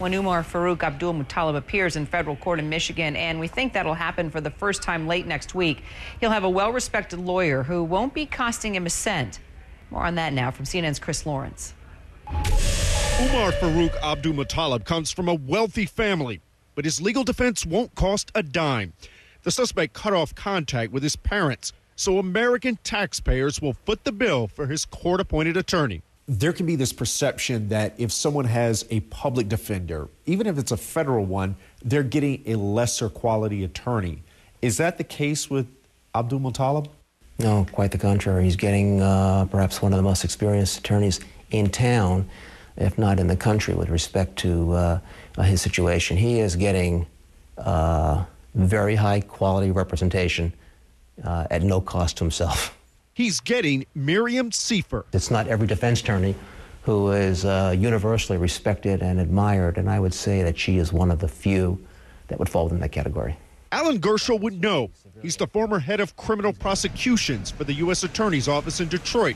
when Umar Farouk Abdulmuttalab appears in federal court in Michigan, and we think that'll happen for the first time late next week. He'll have a well-respected lawyer who won't be costing him a cent. More on that now from CNN's Chris Lawrence. Umar Farouk Abdulmuttalab comes from a wealthy family, but his legal defense won't cost a dime. The suspect cut off contact with his parents, so American taxpayers will foot the bill for his court-appointed attorney. There can be this perception that if someone has a public defender, even if it's a federal one, they're getting a lesser quality attorney. Is that the case with Abdulmuttalab? No, quite the contrary. He's getting perhaps one of the most experienced attorneys in town, if not in the country, with respect to his situation. He is getting very high quality representation at no cost to himself. He's getting Miriam Seifer. It's not every defense attorney who is universally respected and admired, and I would say that she is one of the few that would fall in that category. Alan Gershel would know. He's the former head of criminal prosecutions for the U.S. Attorney's Office in Detroit.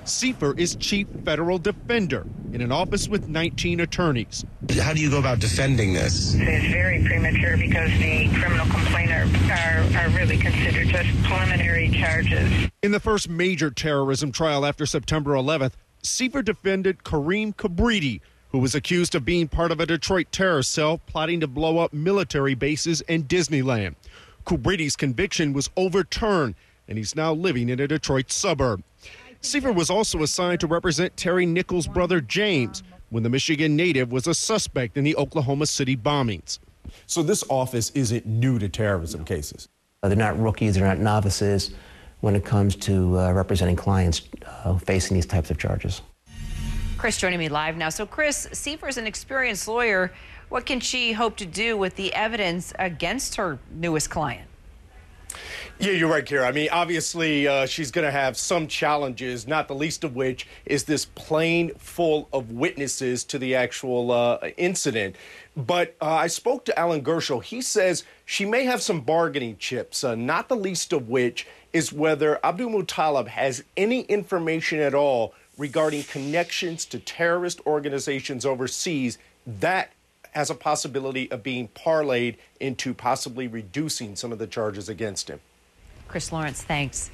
Seifer is chief federal defender in an office with 19 attorneys. How do you go about defending this? It's very premature because the criminal complaint are really considered just preliminary charges. In the first major terrorism trial after September 11th, Seifer defended Kareem Kabridi, who was accused of being part of a Detroit terror cell plotting to blow up military bases and Disneyland. Kabridi's conviction was overturned, and he's now living in a Detroit suburb. Seifer was also assigned to represent Terry Nichols' brother James when the Michigan native was a suspect in the Oklahoma City bombings. So this office isn't new to terrorism cases? They're not rookies, they're not novices when it comes to representing clients facing these types of charges. Chris joining me live now. So Chris, Seifer is an experienced lawyer. What can she hope to do with the evidence against her newest client? Yeah, you're right, Kara. I mean, obviously, she's going to have some challenges, not the least of which is this plane full of witnesses to the actual incident. But I spoke to Alan Gershel. He says she may have some bargaining chips, not the least of which is whether Abdulmuttalab has any information at all regarding connections to terrorist organizations overseas. That has a possibility of being parlayed into possibly reducing some of the charges against him. Chris Lawrence, thanks.